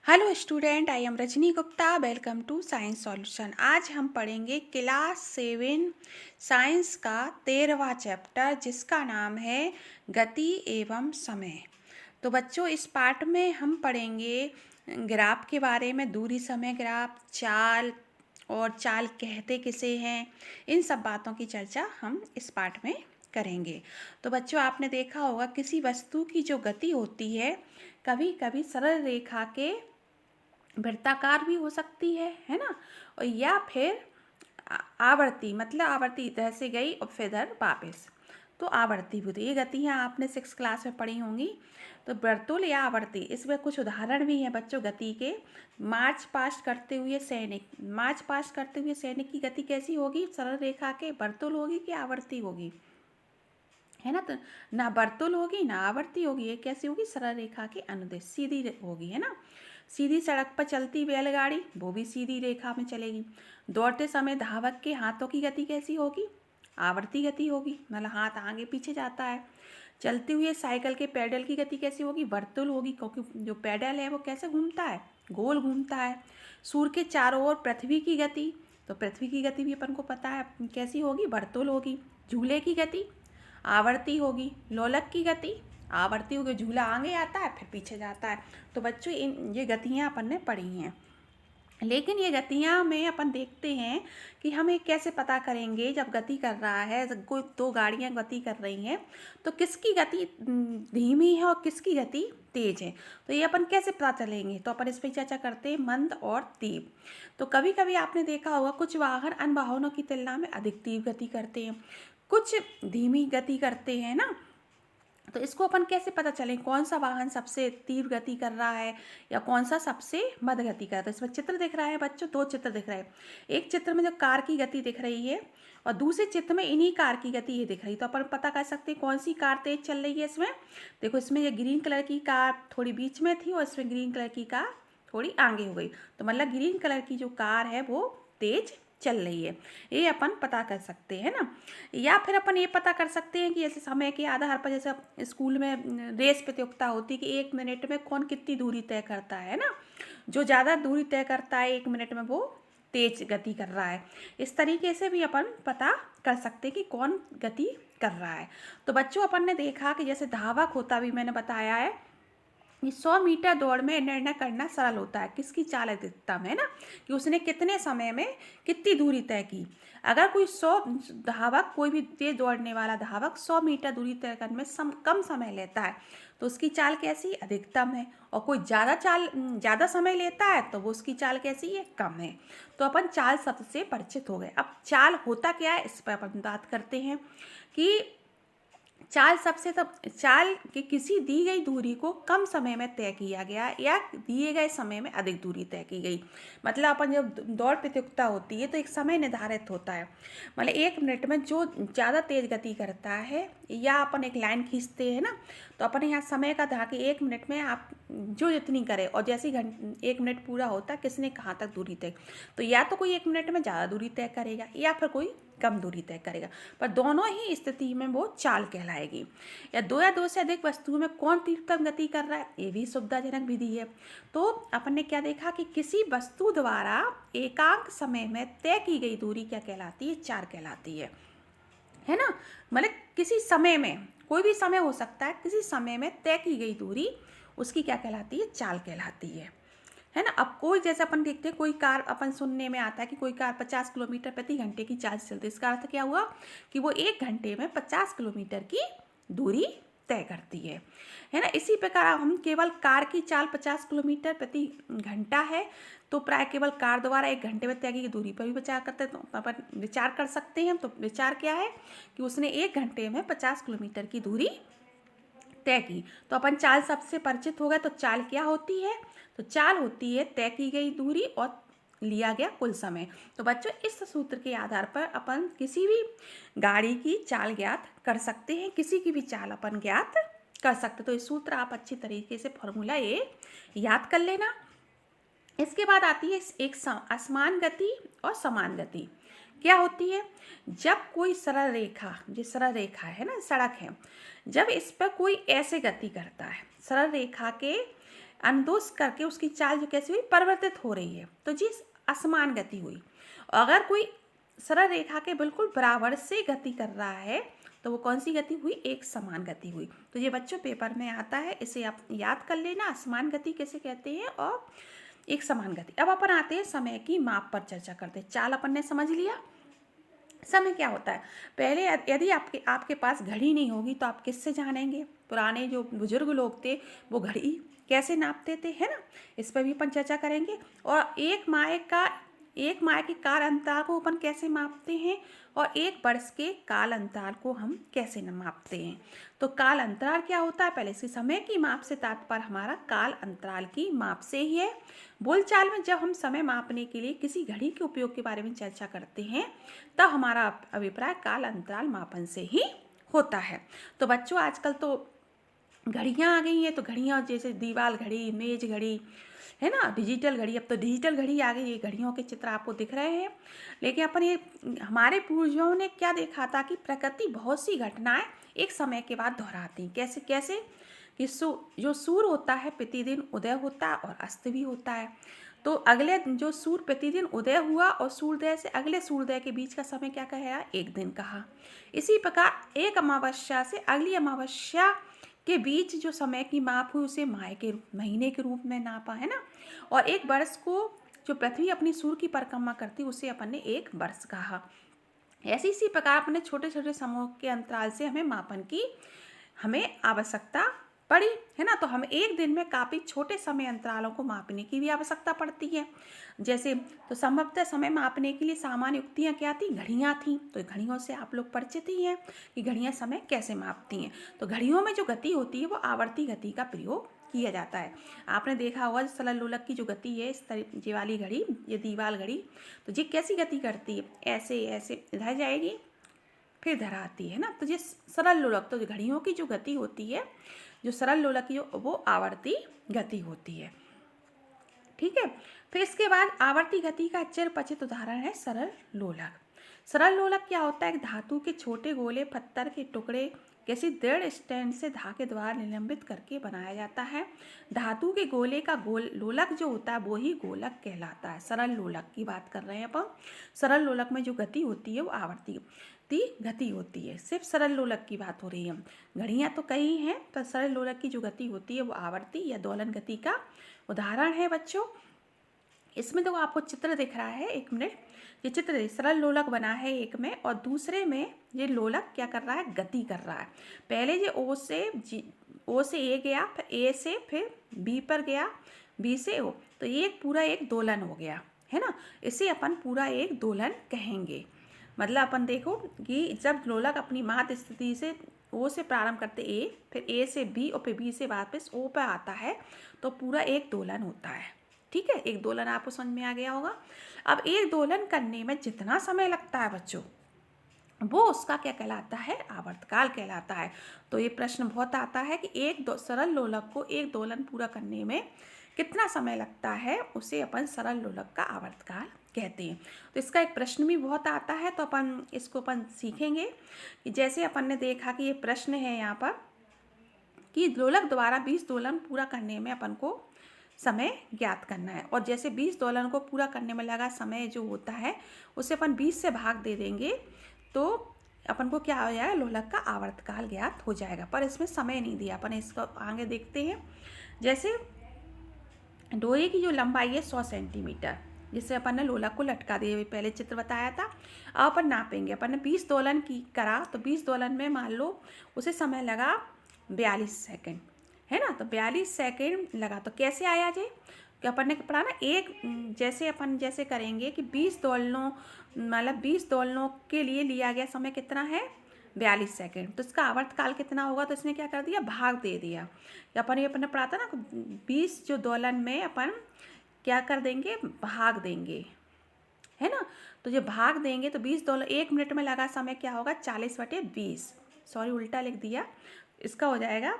Hello student, I am Rajni Gupta. Welcome to science solution. आज हम पढ़ेंगे क्लास 7 साइंस का 13वां चैप्टर, जिसका नाम है गति एवं समय। तो बच्चों, इस पार्ट में हम पढ़ेंगे ग्राफ के बारे में, दूरी समय ग्राफ, चाल और चाल कहते किसे हैं, इन सब बातों की चर्चा हम इस पार्ट में करेंगे। तो बच्चों, आपने देखा होगा किसी वस्तु की जो गति होती है, कभी कभी सरल रेखा के वृत्ताकार भी हो सकती है ना। और या फिर आवर्ती, मतलब आवर्ती इधर से गई और फिर इधर वापस, तो आवर्ती भी होती है। ये गतियाँ आपने 6 क्लास में पढ़ी होंगी। तो वर्तुल या आवर्ती, इसमें कुछ उदाहरण भी हैं बच्चों गति के। मार्च पास्ट करते हुए सैनिक की गति कैसी होगी? सरल रेखा के वर्तुल होगी कि आवर्ती होगी? है ना। तो ना वर्तुल होगी ना आवर्ती होगी, ये कैसी होगी? सरल रेखा के अनुदिश सीधी होगी, है ना। सीधी सड़क पर चलती बैलगाड़ी, वो भी सीधी रेखा में चलेगी। दौड़ते समय धावक के हाथों की गति कैसी होगी? आवर्ती गति होगी, मतलब हाथ आगे पीछे जाता है। चलते हुए साइकिल के पैडल की गति कैसी होगी? वर्तुल होगी, क्योंकि जो पैडल है वो कैसे घूमता है? गोल घूमता है। सूर्य के चारों ओर पृथ्वी की गति, तो पृथ्वी की गति भी अपन को पता है कैसी होगी? वर्तुल होगी। झूले की गति आवर्ती होगी। लोलक की गति आवर्ती होगी, झूला आगे आता है फिर पीछे जाता है। तो बच्चों, ये गतियाँ अपन ने पढ़ी हैं। लेकिन ये गतियाँ में अपन देखते हैं कि हम ये कैसे पता करेंगे, जब गति कर रहा है, जब कोई दो गाड़ियाँ गति कर रही हैं, तो किसकी गति धीमी है और किसकी गति तेज है। तो ये अपन कैसे पता चलेंगे? तो अपन इस पर चर्चा करते हैं, मंद और तीव्र। तो कभी कभी आपने देखा होगा कुछ वाहन अन्य वाहनों की तुलना में अधिक तीव्र गति करते हैं, कुछ धीमी गति करते हैं ना। तो इसको अपन कैसे पता चले कौन सा वाहन सबसे तीव्र गति कर रहा है या कौन सा सबसे मध्य गति कर रहा है? तो इसमें चित्र दिख रहा है बच्चों, दो चित्र दिख रहे हैं। एक चित्र में जो कार की गति दिख रही है और दूसरे चित्र में इन्हीं कार की गति ये दिख रही है। तो अपन पता कर सकते हैं कौन सी कार तेज चल रही है इसमें। देखो, इसमें ये ग्रीन कलर की कार थोड़ी बीच में थी और इसमें ग्रीन कलर की कार थोड़ी आगे हो गई, तो मतलब ग्रीन कलर की जो कार है वो तेज चल रही है। ये अपन पता कर सकते हैं ना। या फिर अपन ये पता कर सकते हैं कि जैसे समय के आधार पर, जैसे स्कूल में रेस प्रतियोगिता होती है कि 1 मिनट में कौन कितनी दूरी तय करता है ना। जो ज़्यादा दूरी तय करता है 1 मिनट में, वो तेज गति कर रहा है। इस तरीके से भी अपन पता कर सकते हैं कि कौन गति कर रहा है। तो बच्चों, अपन ने देखा कि जैसे धावक होता भी मैंने बताया है, ये 100 मीटर दौड़ में निर्णय करना सरल होता है किसकी चाल अधिकतम है ना, कि उसने कितने समय में कितनी दूरी तय की। अगर कोई 100 धावक, कोई भी तेज दौड़ने वाला धावक 100 मीटर दूरी तय करने में कम समय लेता है, तो उसकी चाल कैसी? अधिकतम है। और कोई ज़्यादा समय लेता है तो वो उसकी चाल कैसी है? कम है। तो अपन चाल शब्द से परिचित हो गए। अब चाल होता क्या है, इस पर अपन बात करते हैं कि चाल चाल के किसी दी गई दूरी को कम समय में तय किया गया या दिए गए समय में अधिक दूरी तय की गई। मतलब अपन जब दौड़ प्रतियोगिता होती है तो एक समय निर्धारित होता है, मतलब 1 मिनट में जो ज़्यादा तेज गति करता है, या अपन एक लाइन खींचते हैं ना, तो अपन यहाँ समय का था कि 1 मिनट में आप जो जितनी करें, और जैसे ही 1 मिनट पूरा होता है किसने कहाँ तक दूरी तय, तो या तो कोई 1 मिनट में ज़्यादा दूरी तय करेगा या फिर कोई कम दूरी तय करेगा, पर दोनों ही स्थिति में वो चाल कहलाएगी। या दो से अधिक वस्तुओं में कौन तीव्रतम गति कर रहा है, ये भी सुविधाजनक विधि है। तो अपन ने क्या देखा कि किसी वस्तु द्वारा एकांक समय में तय की गई दूरी क्या कहलाती है? चाल कहलाती है ना। मतलब किसी समय में, कोई भी समय हो सकता है, किसी समय में तय की गई दूरी उसकी क्या कहलाती है? चाल कहलाती है ना। अब कोई, जैसे अपन देखते हैं कोई कार, अपन सुनने में आता है कि कोई कार 50 किलोमीटर प्रति घंटे की चाल से चलती है। इसका अर्थ क्या हुआ कि वो 1 घंटे में 50 किलोमीटर की दूरी तय करती है ना। इसी प्रकार हम केवल कार की चाल 50 किलोमीटर प्रति घंटा है, तो प्राय केवल कार द्वारा 1 घंटे में तय की दूरी पर भी विचार करते हैं। तो अपन विचार कर सकते हैं। तो विचार क्या है कि उसने 1 घंटे में 50 किलोमीटर की दूरी तय की। तो अपन चाल सबसे परिचित हो गए। तो चाल क्या होती है? तो चाल होती है तय की गई दूरी और लिया गया कुल समय। तो बच्चों, इस सूत्र के आधार पर अपन किसी भी गाड़ी की चाल ज्ञात कर सकते हैं, किसी की भी चाल अपन ज्ञात कर सकते। तो इस सूत्र आप अच्छी तरीके से फॉर्मूला ये याद कर लेना। इसके बाद आती है एक असमान गति और समान गति। क्या होती है? जब कोई सरल रेखा, जो सरल रेखा है ना, सड़क है, जब इस पर कोई ऐसे गति करता है, सरल रेखा के अनुदेश करके उसकी चाल जो कैसी हुई, परिवर्तित हो रही है, तो जी असमान गति हुई। अगर कोई सरल रेखा के बिल्कुल बराबर से गति कर रहा है तो वो कौन सी गति हुई, एक समान गति हुई। तो ये बच्चों पेपर में आता है, इसे आप याद कर लेना, असमान गति कैसे कहते हैं और एक समान गति। अब अपन आते हैं समय की माप पर चर्चा करते हैं। चाल अपन ने समझ लिया, समय क्या होता है। पहले यदि आपके पास घड़ी नहीं होगी तो आप किससे जानेंगे। पुराने जो बुजुर्ग लोग थे वो घड़ी कैसे नापते थे, है ना, इस पर भी अपन चर्चा करेंगे। और एक माह के काल अंतराल को अपन कैसे मापते हैं और एक वर्ष के काल अंतराल को हम कैसे मापते हैं। तो काल अंतराल क्या होता है, पहले से समय की माप से तात्पर्य हमारा काल अंतराल की माप से ही है। बोलचाल में जब हम समय मापने के लिए किसी घड़ी के उपयोग के बारे में चर्चा करते हैं तब हमारा अभिप्राय काल अंतराल मापन से ही होता है। तो बच्चों आजकल तो घड़ियाँ आ गई हैं, तो घड़ियाँ जैसे दीवार घड़ी, मेज घड़ी, है ना, डिजिटल घड़ी। अब तो डिजिटल घड़ी आ गई, ये घड़ियों के चित्र आपको दिख रहे हैं। लेकिन अपन ये हमारे पूर्वजों ने क्या देखा था कि प्रकृति बहुत सी घटनाएं एक समय के बाद दोहराती। कैसे कैसे कि जो सूर्य होता है प्रतिदिन उदय होता है और अस्त भी होता है। तो अगले जो सूर्य प्रतिदिन उदय हुआ और सूर्योदय से अगले सूर्योदय के बीच का समय क्या कहा, एक दिन कहा। इसी प्रकार एक अमावस्या से अगली अमावस्या के बीच जो समय की माप हुई उसे महीने के रूप में नापा, है ना। और एक वर्ष को जो पृथ्वी अपनी सूर्य की परिक्रमा करती उसे अपन ने एक वर्ष कहा। ऐसी इसी प्रकार अपने छोटे छोटे समूह के अंतराल से हमें आवश्यकता पड़ी, है ना। तो हमें एक दिन में काफ़ी छोटे समय अंतरालों को मापने की भी आवश्यकता पड़ती है। जैसे तो संभवतः समय मापने के लिए सामान्य युक्तियाँ क्या थी, घड़ियाँ थीं। तो घड़ियों से आप लोग परिचित ही हैं कि घड़ियाँ समय कैसे मापती हैं। तो घड़ियों में जो गति होती है वो आवर्ती गति का प्रयोग किया जाता है। आपने देखा होगा सरल लोलक की जो गति है, ये वाली घड़ी, ये दीवार घड़ी, तो ये कैसी गति करती है, ऐसे ऐसे इधर जाएगी फिर इधर आती है ना। तो ये सरल लोलक, तो घड़ियों की जो गति होती है, जो सरल लोलक की वो आवर्ती गति होती है, ठीक है। फिर इसके बाद आवर्ती गति का चिरपरिचित उदाहरण है सरल लोलक। सरल लोलक क्या होता है, एक धातु के छोटे गोले पत्थर के टुकड़े किसी दृढ़ स्टैंड से धागे द्वारा निलंबित करके बनाया जाता है। धातु के गोले का लोलक जो होता है वो ही गोलक कहलाता है। सरल लोलक की बात कर रहे हैं अपन। सरल लोलक में जो गति होती है वो आवर्ती गति होती है। सिर्फ सरल लोलक की बात हो रही है। घड़ियाँ तो कई हैं, पर सरल लोलक की जो गति होती है वो आवर्ती या दोलन गति का उदाहरण है बच्चों। इसमें तो आपको चित्र दिख रहा है, एक मिनट, ये चित्र सरल लोलक बना है एक में, और दूसरे में ये लोलक क्या कर रहा है, गति कर रहा है। पहले ये ओ से ए गया, फिर ए से फिर बी पर गया, बी से ओ, तो ये पूरा एक दोलन हो गया, है ना। इसे अपन पूरा एक दोलन कहेंगे। मतलब अपन देखो कि जब लोलक अपनी माध्य स्थिति से ओ से प्रारंभ करते ए, फिर ए से बी और फिर बी से वापस ओ पर आता है तो पूरा एक दोलन होता है, ठीक है। एक दोलन आपको समझ में आ गया होगा। अब एक दोलन करने में जितना समय लगता है बच्चों वो उसका क्या कहलाता है, आवर्तकाल कहलाता है। तो ये प्रश्न बहुत आता है कि सरल लोलक को एक दोलन पूरा करने में कितना समय लगता है, उसे अपन सरल लोलक का आवर्तकाल कहते हैं। तो इसका एक प्रश्न भी बहुत आता है, तो इसको अपन सीखेंगे कि जैसे अपन ने देखा कि ये प्रश्न है यहाँ पर कि लोलक द्वारा 20 दोलन पूरा करने में अपन को समय ज्ञात करना है, और जैसे 20 दोलन को पूरा करने में लगा समय जो होता है उसे अपन 20 से भाग दे देंगे तो अपन को क्या हो जाएगा, लोलक का आवर्तकाल ज्ञात हो जाएगा। पर इसमें समय नहीं दिया, अपन इसको आगे देखते हैं। जैसे डोरी की जो लंबाई है 100 सेंटीमीटर, जिससे अपन ने लोलक को लटका दिया, पहले चित्र बताया था। अब अपन नापेंगे, अपन ने 20 दोलन की करा तो 20 दोलन में मान लो उसे समय लगा 42 सेकेंड, है ना। तो 42 सेकेंड लगा, तो कैसे आया जे कि अपन ने पढ़ा ना, जैसे करेंगे कि 20 दोलनों, मतलब 20 दोलनों के लिए लिया गया समय कितना है, 42 सेकेंड। तो इसका आवर्तकाल कितना होगा, तो इसने क्या कर दिया, भाग दे दिया। अपन ने पढ़ा था ना 20 जो दोलन में अपन क्या कर देंगे, भाग देंगे, है ना। तो जो भाग देंगे तो 20 दोलन 1 मिनट में लगा समय क्या होगा, 40/20, सॉरी उल्टा लिख दिया, इसका हो जाएगा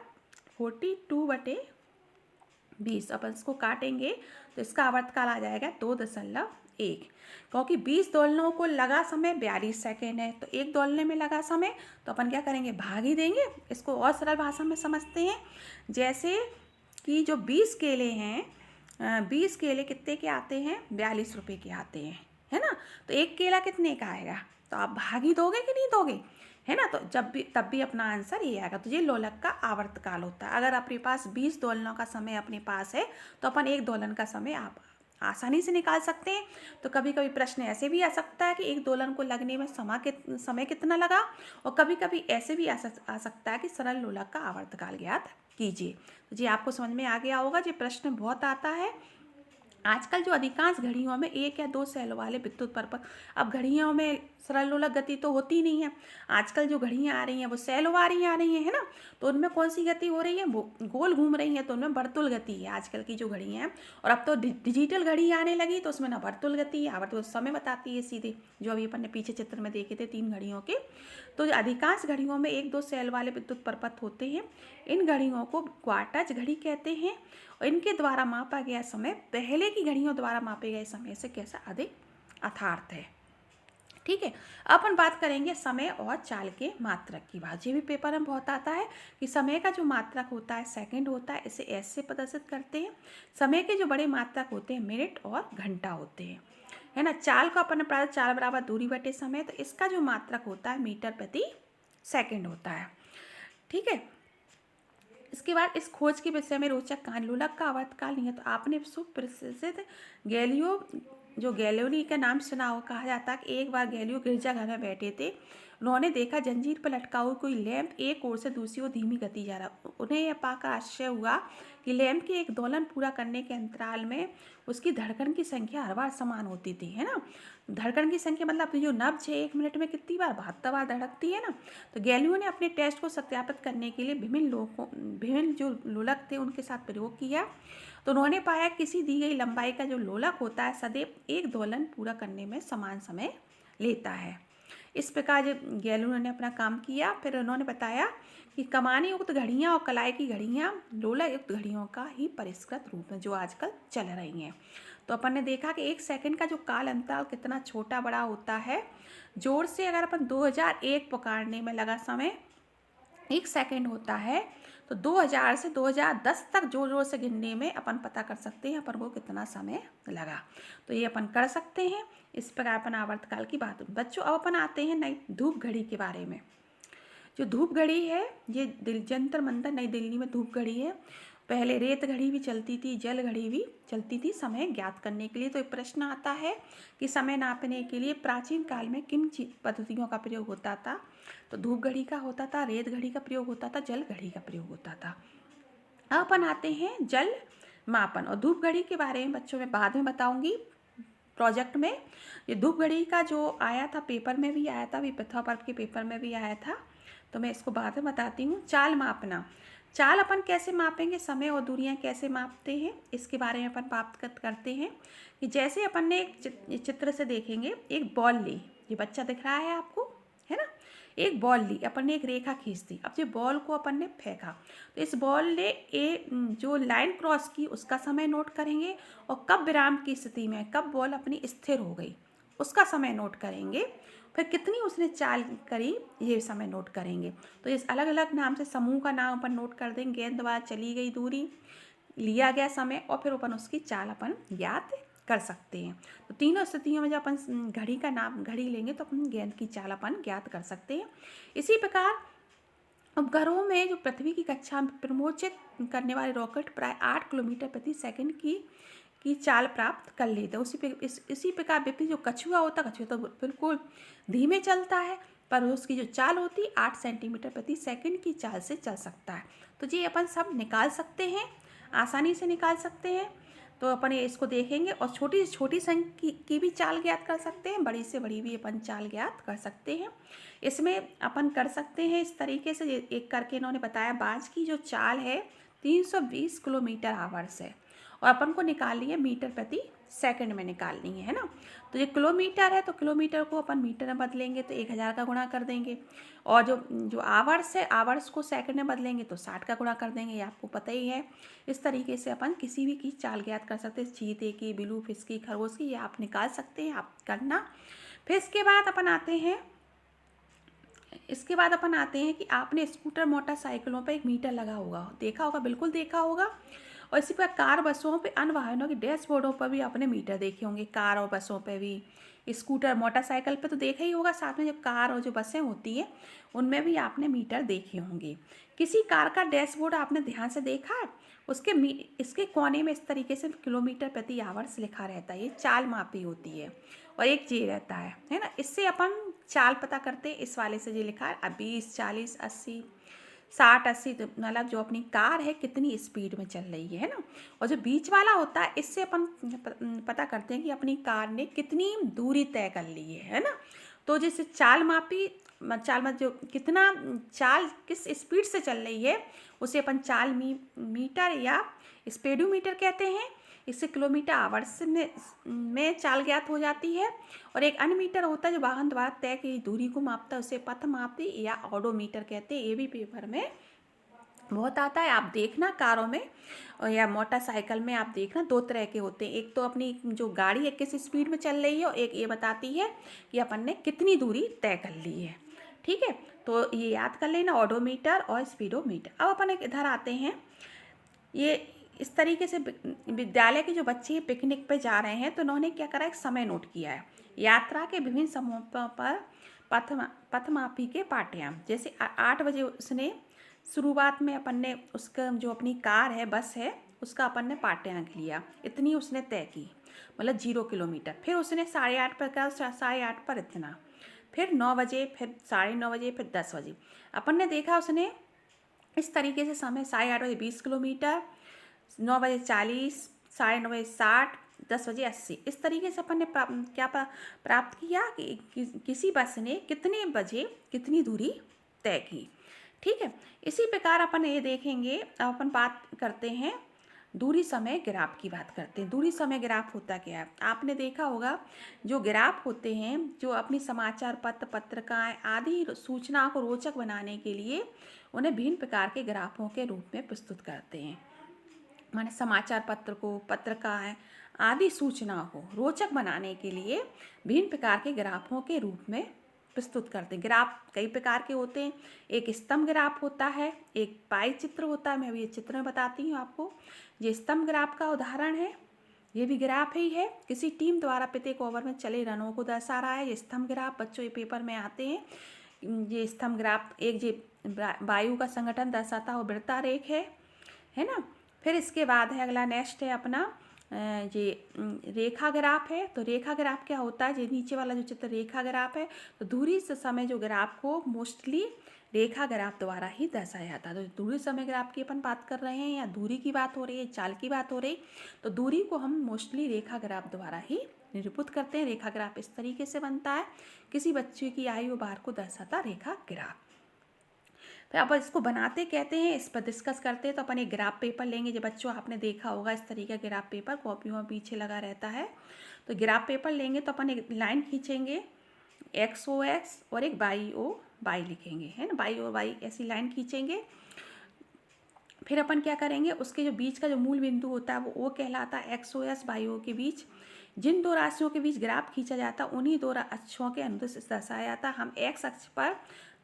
42/20। अपन इसको काटेंगे तो इसका आवर्तकाल आ जाएगा 2.1, क्योंकि 20 दोलनों को लगा समय 42 सेकेंड है, तो एक दोलने में लगा समय तो अपन क्या करेंगे, भाग ही देंगे। इसको और सरल भाषा में समझते हैं, जैसे कि जो 20 केले हैं, 20 केले कितने के आते हैं, 42 रुपये के आते हैं, है ना। तो एक केला कितने का आएगा, तो आप भाग ही दोगे कि नहीं दोगे, है ना। तो तब भी अपना आंसर ये आएगा। तो ये लोलक का आवर्तकाल होता है। अगर अपने पास 20 दोलनों का समय अपने पास है तो अपन एक दोलन का समय आप आसानी से निकाल सकते हैं। तो कभी कभी प्रश्न ऐसे भी आ सकता है कि एक दोलन को लगने में समय कितना लगा, और कभी कभी ऐसे भी आ सकता है कि सरल लोलक का आवर्तकाल ज्ञात कीजिए। तो जी आपको समझ में आ गया होगा। ये प्रश्न बहुत आता है। आजकल जो अधिकांश घड़ियों में 1 या 2 सेल वाले विद्युत परपथ, अब घड़ियों में सरल लोलक गति तो होती नहीं है। आजकल जो घड़ियाँ आ रही हैं वो सेल वाली आ रही हैं, है ना। तो उनमें कौन सी गति हो रही है, वो गोल घूम रही हैं, तो उनमें वर्तुल गति है आजकल की जो घड़ियाँ हैं। और अब तो डिजिटल घड़ी आने लगी तो उसमें ना वर्तुल गति है, आवर्त समय बताती है सीधे, जो अभी अपन ने पीछे चित्र में देखे थे 3 घड़ियों के। तो अधिकांश घड़ियों में 1-2 सेल वाले विद्युत परपथ होते हैं। इन घड़ियों को क्वार्टज घड़ी कहते हैं, और इनके द्वारा मापा गया समय पहले की घड़ियों द्वारा मापे गए समय से कैसा अधिक अर्थार्थ है। ठीक है, अपन बात करेंगे समय और चाल के मात्रक की बात। ये भी पेपर में बहुत आता है कि समय का जो मात्रक होता है सेकंड होता है, इसे एस से प्रदर्शित करते हैं। समय के जो बड़े मात्रक होते हैं मिनट और घंटा होते हैं, है ना। चाल को अपन ने पढ़ा, चाल बराबर दूरी बटे समय, तो इसका जो मात्रक होता है मीटर प्रति सेकंड होता है। ठीक है, इसके बाद इस खोज के विषय में रोचक कहानी, लोलक का आवर्तकाल नहीं है। तो आपने सुप्रसिद्ध गैलियो का नाम सुना हो। कहा जाता है कि एक बार गैलियो गिरजाघर में बैठे थे। उन्होंने देखा जंजीर पर लटका हुआ कोई लैंप एक ओर से दूसरी ओर धीमी गति जा रहा। उन्हें यह पाकर आश्चर्य हुआ कि लैंप के एक दोलन पूरा करने के अंतराल में उसकी धड़कन की संख्या हर बार समान होती थी, है ना। धड़कन की संख्या मतलब जो नब्ज है 1 मिनट में कितनी बार, 72 बार धड़कती है ना। तो गैलियो ने अपने टेस्ट को सत्यापित करने के लिए विभिन्न जो लोलक थे उनके साथ प्रयोग किया। तो उन्होंने पाया किसी दी गई लंबाई का जो लोलक होता है सदैव एक दोलन पूरा करने में समान समय लेता है। इस प्रकार जब गैलियो ने अपना काम किया, फिर उन्होंने बताया कि कमानी युक्त घड़ियाँ और कलाई की घड़ियाँ लोलक युक्त घड़ियों का ही परिष्कृत रूप है जो आजकल चल रही हैं। तो अपन ने देखा कि 1 सेकंड का जो काल अंतराल कितना छोटा बड़ा होता है। जोर से अगर अपन 2001 पुकारने में लगा समय 1 सेकंड होता है, तो 2000 से 2010 तक जोर जोर से गिनने में अपन पता कर सकते हैं अपन को कितना समय लगा। तो ये अपन कर सकते हैं। इस प्रकार अपन आवर्तकाल की बात। बच्चों अब अपन आते हैं नई धूप घड़ी के बारे में। जो धूप घड़ी है ये जंतर मंतर नई दिल्ली में धूप घड़ी है। पहले रेत घड़ी भी चलती थी, जल घड़ी भी चलती थी समय ज्ञात करने के लिए। तो एक प्रश्न आता है कि समय नापने के लिए प्राचीन काल में किन पद्धतियों का प्रयोग होता था। तो धूप घड़ी का होता था, रेत घड़ी का प्रयोग होता था, जल घड़ी का प्रयोग होता था। अब अपन आते हैं जल मापन। और धूप घड़ी के बारे में बच्चों में बाद में बताऊंगी प्रोजेक्ट में। ये धूप घड़ी का जो आया था पेपर में भी आया था, अभी प्रथम पर्व के पेपर में भी आया था, तो मैं इसको बाद में बताती हूँ। चाल मापना, चाल अपन कैसे मापेंगे, समय और दूरियां कैसे मापते हैं, इसके बारे में अपन बात करते हैं। कि जैसे अपन ने एक चित्र से देखेंगे, एक बॉल ली, ये बच्चा दिख रहा है आपको, है ना। एक बॉल ली अपन ने, एक रेखा खींच दी। अब ये बॉल को अपन ने फेंका, तो इस बॉल ने जो लाइन क्रॉस की उसका समय नोट करेंगे, और कब विराम की स्थिति में, कब बॉल अपनी स्थिर हो गई उसका समय नोट करेंगे। फिर कितनी उसने चाल करी ये समय नोट करेंगे। तो इस अलग अलग नाम से समूह का नाम अपन नोट कर देंगे। गेंद द्वारा चली गई दूरी, लिया गया समय, और फिर अपन उसकी चाल अपन ज्ञात कर सकते हैं। तो तीनों स्थितियों में जब अपन घड़ी का नाम घड़ी लेंगे तो अपन गेंद की चाल अपन ज्ञात कर सकते हैं। इसी प्रकार उपग्रहों में जो पृथ्वी की कक्षा में प्रमोचित करने वाले रॉकेट प्राय 8 किलोमीटर प्रति सेकंड की चाल प्राप्त कर लेते हैं। इसी प्रकार विपरीत जो कछुआ होता है, कछुआ तो बिल्कुल धीमे चलता है, पर उसकी जो चाल होती है 8 सेंटीमीटर प्रति सेकंड की चाल से चल सकता है। तो ये अपन सब निकाल सकते हैं, आसानी से निकाल सकते हैं। तो अपन इसको देखेंगे, और छोटी से छोटी संख्या की भी चाल ज्ञात कर सकते हैं, बड़ी से बड़ी भी अपन चाल ज्ञात कर सकते हैं। इसमें अपन कर सकते हैं इस तरीके से, एक करके इन्होंने बताया। बाज की जो चाल है 320 किलोमीटर आवर्स है, और अपन को निकालनी है मीटर प्रति सेकंड में निकालनी है ना। तो ये किलोमीटर है, तो किलोमीटर को अपन मीटर में बदलेंगे तो 1000 का गुणा कर देंगे, और जो आवर्स है, आवर्स को सेकंड में बदलेंगे तो 60 का गुणा कर देंगे, ये आपको पता ही है। इस तरीके से अपन किसी भी की चाल ज्ञात कर सकते हैं, चीते की, बिलू फिश की, खरगोश की, ये आप निकाल सकते हैं, आप करना। फिर इसके बाद अपन आते हैं कि आपने स्कूटर मोटरसाइकिलों पर एक मीटर लगा होगा, देखा होगा, बिल्कुल देखा होगा। और इसी प्रकार कार बसों पे अन्य वाहनों के डैशबोर्डों पर भी आपने मीटर देखे होंगे, कार और बसों पे भी, स्कूटर मोटरसाइकिल पे तो देखा ही होगा, साथ में जो कार और जो बसें होती हैं उनमें भी आपने मीटर देखे होंगे। किसी कार का डैशबोर्ड आपने ध्यान से देखा है, उसके इसके कोने में इस तरीके से किलोमीटर प्रति आवर्स लिखा रहता है, ये चाल मापी होती है, और एक जे रहता है ना। इससे अपन चाल पता करते हैं, इस वाले से जो लिखा है 20, 40, 80, 60, 80, तो मतलब जो अपनी कार है कितनी स्पीड में चल रही है ना। और जो बीच वाला होता है, इससे अपन पता करते हैं कि अपनी कार ने कितनी दूरी तय कर ली है ना। तो जैसे चाल मापी, चाल में जो कितना चाल किस स्पीड से चल रही है उसे अपन चाल मीटर या स्पीडोमीटर कहते हैं। इससे किलोमीटर आवर्स में चाल ज्ञात हो जाती है। और एक अन्य मीटर होता है जो वाहन द्वारा तय की दूरी को मापता है, उसे पथ मापी या ऑडोमीटर कहते हैं। ये भी पेपर में बहुत आता है, आप देखना कारों में या मोटरसाइकिल में आप देखना, दो तरह के होते हैं। एक तो अपनी जो गाड़ी है किस स्पीड में चल रही है, और एक ये बताती है कि अपन ने कितनी दूरी तय कर ली है। ठीक है, तो ये याद कर लेना, ऑडोमीटर और स्पीडोमीटर। अब अपन एक इधर आते हैं, ये इस तरीके से विद्यालय के जो बच्चे पिकनिक पे जा रहे हैं तो उन्होंने क्या करा, एक समय नोट किया है। यात्रा के विभिन्न समूहों पर पथमापी के पाठ्यक्रम, जैसे 8 बजे उसने शुरुआत में अपन ने उसका जो अपनी कार है, बस है, उसका अपन ने पाठ्यांक लिया, इतनी उसने तय की, मतलब 0 किलोमीटर। फिर उसने 8:30 पर कहा, 8:30 पर इतना, फिर 9 बजे, फिर 9:30 बजे, फिर 10 बजे। अपन ने देखा उसने इस तरीके से समय 8:30 बजे 20 किलोमीटर, 9 बजे 40, 9:30 बजे 60, 10 बजे 80, इस तरीके से अपन ने प्राप्त किया कि किसी बस ने कितने बजे कितनी दूरी तय की। ठीक है, इसी प्रकार अपन ये देखेंगे। अब अपन बात करते हैं दूरी समय ग्राफ की बात करते हैं। दूरी समय ग्राफ होता क्या है, आपने देखा होगा, जो ग्राफ होते हैं जो अपनी समाचार पत्र, पत्रिकाएं आदि सूचनाओं को रोचक बनाने के लिए उन्हें भिन्न प्रकार के ग्राफों के रूप में प्रस्तुत करते हैं। माने समाचार पत्र को, पत्रिकाएं आदि सूचनाओं को रोचक बनाने के लिए भिन्न प्रकार के ग्राफों के रूप में प्रस्तुत करते हैं। ग्राफ कई प्रकार के होते हैं, एक स्तंभ ग्राफ होता है, एक पाई चित्र होता है। मैं अभी ये चित्र में बताती हूँ आपको। ये स्तंभ ग्राफ का उदाहरण है, ये भी ग्राफ ही है, किसी टीम द्वारा प्रत्येक ओवर में चले रनों को दर्शा रहा है। ये स्तंभ ग्राफ बच्चों ये पेपर में आते हैं। ये स्तंभ ग्राफ एक जो वायु का संगठन दर्शाता है, वो वृत्तारेख है ना। फिर इसके बाद है अगला, नेक्स्ट है अपना ये रेखा ग्राफ है। तो रेखा ग्राफ क्या होता है, ये नीचे वाला जो चित्र रेखा ग्राफ है, तो दूरी से समय जो ग्राफ को मोस्टली रेखा ग्राफ द्वारा ही दर्शाया जाता है। तो दूरी समय ग्राफ की अपन बात कर रहे हैं, या दूरी की बात हो रही है, चाल की बात हो रही, तो दूरी को हम मोस्टली रेखा ग्राफ द्वारा ही निरूपित करते हैं। रेखा ग्राफ इस तरीके से बनता है, किसी बच्चे की आयु भार को दर्शाता रेखा ग्राफ। फिर अब इसको बनाते कहते हैं, इस पर डिस्कस करते हैं। तो अपन एक ग्राफ पेपर लेंगे, जो बच्चों आपने देखा होगा इस तरीके का ग्राफ पेपर कॉपियों में पीछे लगा रहता है। तो ग्राफ पेपर लेंगे तो अपन एक लाइन खींचेंगे, XOX, और एक YOY लिखेंगे, है ना, YOY ऐसी लाइन खींचेंगे। फिर अपन क्या करेंगे, उसके जो बीच का जो मूल बिंदु होता है वो कहलाता है XOS YO के बीच। जिन दो राशियों के बीच ग्राफ खींचा जाता है उन्हीं दो अक्षों के अनुदिश दर्शाया जाता है। हम X अक्ष पर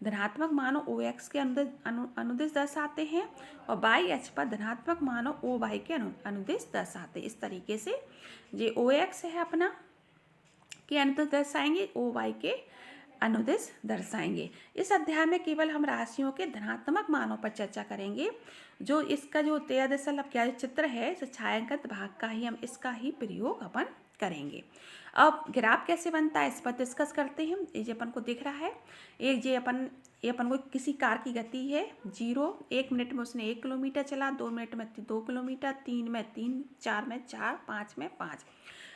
धनात्मक मानों OX के अनुदिश दर्शाते हैं, और Y अक्ष पर धनात्मक मानों OY के अनुदिश दर्शाते हैं। इस तरीके से जो OX है अपना के अनुदिश दर्शाएंगे, OY के अनुदिश दर्शाएंगे। इस अध्याय में केवल हम राशियों के धनात्मक मानों पर चर्चा करेंगे। जो इसका जो 13 क्या चित्र है, छायांकित भाग का ही हम इसका ही प्रयोग अपन करेंगे। अब ग्राफ कैसे बनता है इस पर डिस्कस करते हैं। ये अपन को दिख रहा है, एक ये अपन को किसी कार की गति है 0, 1 मिनट में उसने 1 किलोमीटर चला, 2 मिनट में 2 किलोमीटर, 3 में 3, 4 में 4, 5 में 5।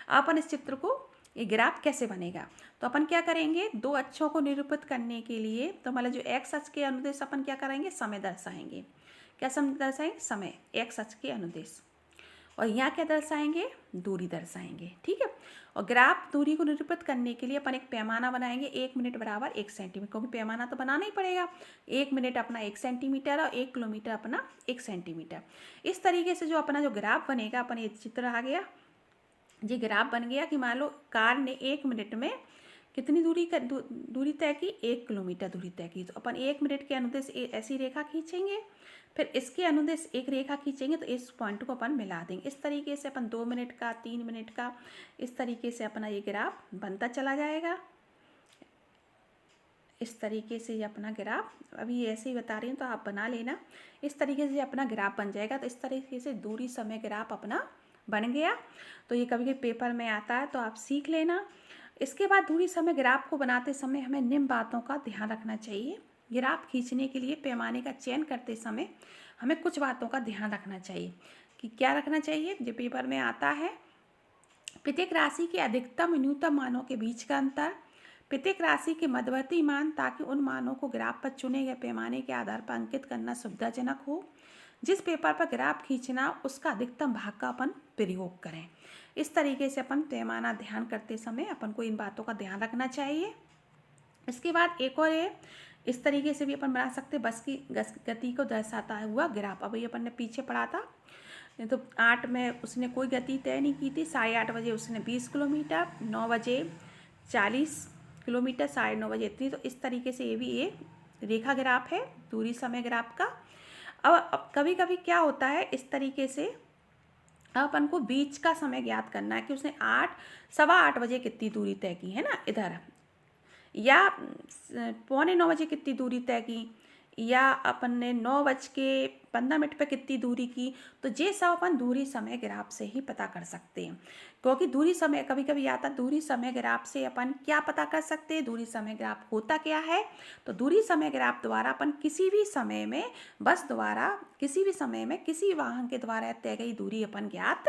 अपन इस चित्र को, ये ग्राफ कैसे बनेगा, तो अपन क्या करेंगे, दो अक्षों को निरूपित करने के लिए, तो मतलब जो एक्स अक्ष के अनुदेश अपन क्या करेंगे, समय दर्शाएंगे। क्या समय दर्शाएंगे, समय एक्स अक्ष के अनुदेश। और यहाँ क्या दर्शाएंगे, दूरी दर्शाएंगे। ठीक है, और ग्राफ दूरी को निरूपित करने के लिए अपन एक पैमाना बनाएंगे, 1 मिनट बराबर 1 सेंटीमीटर, क्योंकि पैमाना तो बनाना ही पड़ेगा। 1 मिनट अपना 1 सेंटीमीटर और 1 किलोमीटर अपना 1 सेंटीमीटर। इस तरीके से जो अपना जो ग्राफ बनेगा, अपन ये चित्र आ गया, ये ग्राफ बन गया कि मान लो कार ने 1 मिनट में कितनी दूरी तय की, 1 किलोमीटर दूरी तय की। तो अपन 1 मिनट के अनुदेश ऐसी रेखा खींचेंगे, फिर इसके अनुदेश एक रेखा खींचेंगे तो इस पॉइंट को अपन मिला देंगे। इस तरीके से अपन 2 मिनट का, 3 मिनट का, इस तरीके से अपना ये ग्राफ बनता चला जाएगा। इस तरीके से ये अपना ग्राफ, अभी ऐसे ही बता रही हूँ तो आप बना लेना। इस तरीके से अपना ग्राफ बन जाएगा। तो इस तरीके से दूरी समय ग्राफ अपना बन गया। तो ये कभी कभी पेपर में आता है तो आप सीख लेना। इसके बाद दूरी समय ग्राफ को बनाते समय हमें निम्न बातों का ध्यान रखना चाहिए। ग्राफ खींचने के लिए पैमाने का चयन करते समय हमें कुछ बातों का ध्यान रखना चाहिए। कि क्या रखना चाहिए, जो पेपर में आता है, प्रत्येक राशि के अधिकतम न्यूनतम मानों के बीच का अंतर, प्रत्येक राशि के मध्यवर्ती मान, ताकि उन मानों को ग्राफ पर चुने गए पैमाने के आधार पर अंकित करना सुविधाजनक हो। जिस पेपर पर ग्राफ खींचना उसका अधिकतम भाग का अपन प्रयोग करें। इस तरीके से अपन पैमाना ध्यान करते समय अपन को इन बातों का ध्यान रखना चाहिए। इसके बाद एक और है, इस तरीके से भी अपन बना सकते बस की गति को दर्शाता हुआ ग्राफ। अब ये अपन ने पीछे पढ़ा था तो 8 में उसने कोई गति तय नहीं की थी, 8:30 बजे उसने 20 किलोमीटर, 9 बजे 40 किलोमीटर, 9:30 बजे इतनी। तो इस तरीके से ये भी ये रेखा ग्राफ है दूरी समय ग्राफ का। अब कभी कभी क्या होता है, इस तरीके से अब अपन को बीच का समय ज्ञात करना है कि उसने 8, 8:15 कितनी दूरी तय की है ना इधर, या 8:45 बजे कितनी दूरी तय की, या अपन ने 9:15 पे कितनी दूरी की। तो ये सब अपन दूरी समय ग्राफ से ही पता कर सकते हैं। क्योंकि दूरी समय कभी कभी आता, दूरी समय ग्राफ से अपन क्या पता कर सकते हैं, दूरी समय ग्राफ होता क्या है। तो दूरी समय ग्राफ द्वारा अपन किसी भी समय में बस द्वारा, किसी भी समय में किसी वाहन के द्वारा तय गई दूरी अपन ज्ञात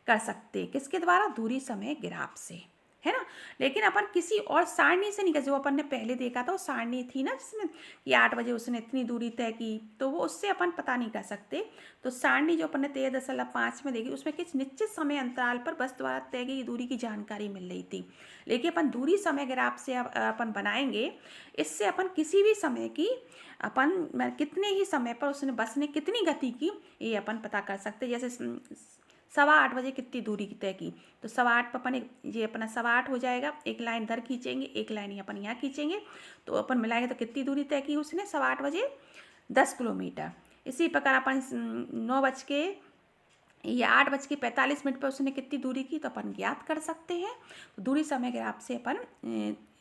कर सकते हैं। किसके द्वारा, दूरी समय ग्राफ से, है ना। लेकिन अपन किसी और सारणी से नहीं कर, जो अपन ने पहले देखा था वो सारणी थी ना जिसमें कि 8 बजे उसने इतनी दूरी तय की, तो वो उससे अपन पता नहीं कर सकते। तो सारणी जो अपन ने 13.5 में देखी उसमें किस निश्चित समय अंतराल पर बस द्वारा तय गई दूरी की जानकारी मिल रही थी। लेकिन अपन दूरी समय ग्राफ से अपन बनाएंगे, इससे अपन किसी भी समय की अपन कितने ही समय पर उसने बस ने कितनी गति की ये अपन पता कर सकते। जैसे 8:15 बजे कितनी दूरी तय की, तो 8:15 पर अपन ये अपना 8:15 हो जाएगा। एक लाइन इधर खींचेंगे, एक लाइन अपन यहाँ खींचेंगे, तो अपन मिलाएंगे तो कितनी दूरी तय की उसने, 8:15 बजे 10 किलोमीटर। इसी प्रकार अपन 8:45 पर उसने कितनी दूरी की, तो अपन ज्ञात कर सकते हैं। तो दूरी समय ग्राफ से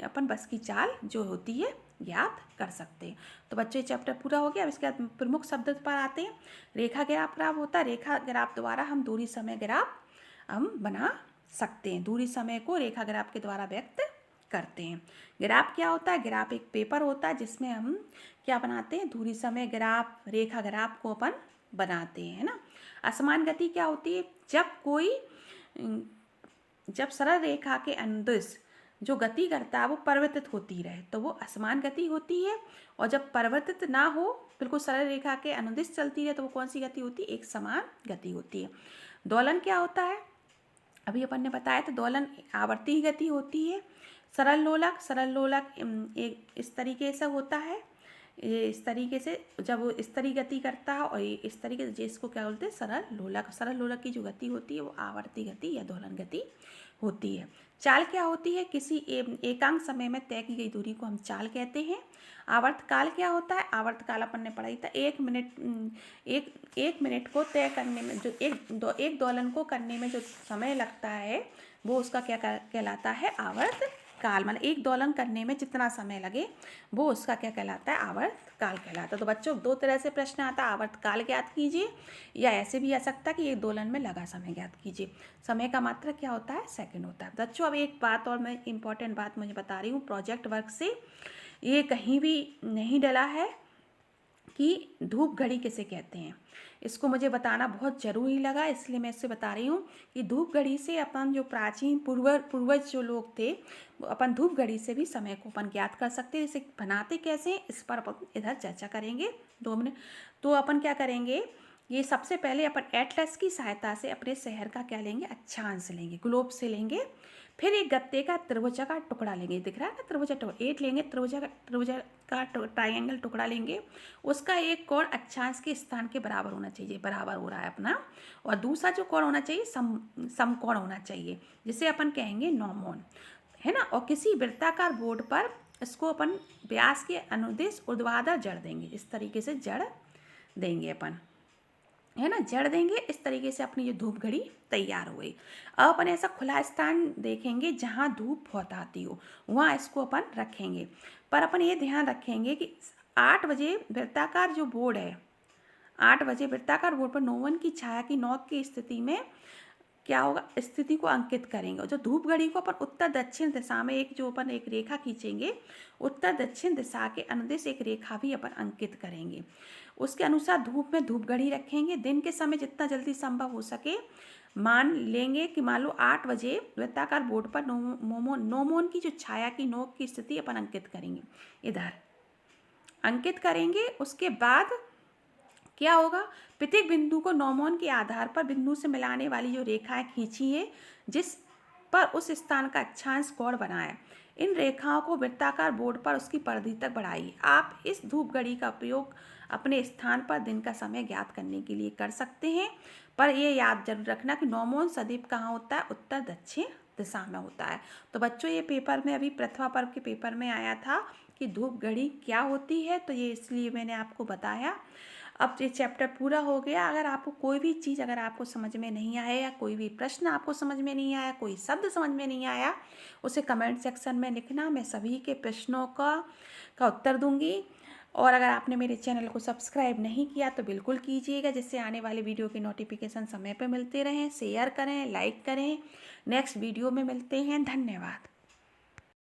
अपन बस की चाल जो होती है ज्ञात कर सकते हैं। तो बच्चों ये चैप्टर पूरा हो गया। अब इसके बाद प्रमुख शब्द पर आते हैं। रेखा ग्राफ होता है, रेखा ग्राफ द्वारा हम दूरी समय ग्राफ हम बना सकते हैं। दूरी समय को रेखा ग्राफ के द्वारा व्यक्त करते हैं। ग्राफ क्या होता है, ग्राफ एक पेपर होता है जिसमें हम क्या बनाते हैं, दूरी समय ग्राफ, रेखा ग्राफ को अपन बनाते हैं, है ना। असमान गति क्या होती है, जब सरल रेखा के अनुदिश जो गति करता है वो परिवर्तित होती रहे तो वो असमान गति होती है। और जब परिवर्तित ना हो, बिल्कुल सरल रेखा के अनुदिश चलती रहे तो वो कौन सी गति होती है, एक समान गति होती है। दोलन क्या होता है, अभी अपन ने बताया था, दोलन आवर्ती गति होती है। सरल लोलक एक इस तरीके से होता है, ये इस तरीके से जब वो इस तरीके गति करता है, और ये इस तरीके से, जिसको क्या बोलते हैं, सरल लोलक। सरल लोलक की जो गति होती है वो आवर्ती गति या दोलन गति होती है। चाल क्या होती है, किसी एकांक समय में तय की गई दूरी को हम चाल कहते हैं। आवर्तकाल क्या होता है, आवर्तकाल अपन ने पढ़ा ही था, 1 मिनट को तय करने में जो एक दोलन को करने में जो समय लगता है वो उसका क्या कहलाता है, आवर्तकाल। मतलब एक दोलन करने में जितना समय लगे वो उसका क्या कहलाता है, आवर्तकाल कहलाता है। तो बच्चों 2 तरह से प्रश्न आता है, आवर्तकाल ज्ञात कीजिए, या ऐसे भी आ सकता है कि एक दोलन में लगा समय ज्ञात कीजिए। समय का मात्रक क्या होता है, सेकंड होता है। बच्चों अब एक बात और मैं इम्पॉर्टेंट बात मुझे बता रही हूँ, प्रोजेक्ट वर्क से ये कहीं भी नहीं डला है कि धूप घड़ी किसे कहते हैं। इसको मुझे बताना बहुत ज़रूरी लगा, इसलिए मैं इससे बता रही हूँ कि धूप घड़ी से अपन जो प्राचीन पूर्वज जो लोग थे, अपन धूप घड़ी से भी समय को अपन ज्ञात कर सकते हैं। इसे बनाते कैसे, इस पर अपन इधर चर्चा करेंगे 2 मिनट। तो अपन क्या करेंगे, ये सबसे पहले अपन एटलस की सहायता से अपने शहर का क्या लेंगे, अक्षांश लेंगे, ग्लोब से लेंगे। फिर एक गत्ते का त्रिभुजा का टुकड़ा लेंगे, दिख रहा है ना त्रिभुजा टुकड़ा, एक लेंगे त्रिभुजा का ट्राइंगल टुकड़ा लेंगे, उसका एक कोण अक्षांश के स्थान के बराबर होना चाहिए, बराबर हो रहा है अपना। और दूसरा जो कोण होना चाहिए समकोण होना चाहिए, जिसे अपन कहेंगे नॉर्मोन, है ना। और किसी वृत्ताकार बोर्ड पर इसको अपन व्यास के अनुदिश ऊर्ध्वाधर जड़ देंगे, इस तरीके से जड़ देंगे अपन, है ना, जड़ देंगे। इस तरीके से अपनी ये धूप घड़ी तैयार हो गई। अब अपन ऐसा खुला स्थान देखेंगे जहाँ धूप बहुत आती हो, वहाँ इसको अपन रखेंगे। पर अपन ये ध्यान रखेंगे कि 8 बजे वृत्ताकार जो बोर्ड है, 8 बजे वृत्ताकार बोर्ड पर नोवन की छाया की नोक की स्थिति में क्या होगा, स्थिति को अंकित करेंगे। और जो धूप घड़ी को अपन उत्तर दक्षिण दिशा में एक जो अपन एक रेखा खींचेंगे, उत्तर दक्षिण दिशा के अनुदिश एक रेखा भी अपन अंकित करेंगे। उसके अनुसार धूप में धूप घड़ी रखेंगे। दिन के समय जितना जल्दी संभव हो सके मान लेंगे कि मान लो 8 बजे वृत्ताकार बोर्ड पर नोमोन की जो छाया की नोक की स्थिति अपन अंकित करेंगे, इधर अंकित करेंगे। उसके बाद क्या होगा, प्रत्येक बिंदु को नौमोन के आधार पर बिंदु से मिलाने वाली जो रेखाएं खींची है, जिस पर उस स्थान का अक्षांश कोण बना है, इन रेखाओं को वृत्ताकार बोर्ड पर उसकी परिधि तक बढ़ाइए। आप इस धूप घड़ी का प्रयोग अपने स्थान पर दिन का समय ज्ञात करने के लिए कर सकते हैं। पर यह याद जरूर रखना कि नौमोन सदैव कहाँ होता है, उत्तर दक्षिण दिशा में होता है। तो बच्चों ये पेपर में अभी प्रथमा पर्व के पेपर में आया था कि धूप घड़ी क्या होती है, तो ये इसलिए मैंने आपको बताया। अब ये चैप्टर पूरा हो गया। अगर आपको कोई भी चीज़ अगर आपको समझ में नहीं आया या कोई भी प्रश्न आपको समझ में नहीं आया, कोई शब्द समझ में नहीं आया, उसे कमेंट सेक्शन में लिखना। मैं सभी के प्रश्नों का उत्तर दूंगी। और अगर आपने मेरे चैनल को सब्सक्राइब नहीं किया तो बिल्कुल कीजिएगा, जिससे आने वाले वीडियो के नोटिफिकेशन समय पर मिलते रहें। शेयर करें, लाइक करें। नेक्स्ट वीडियो में मिलते हैं। धन्यवाद।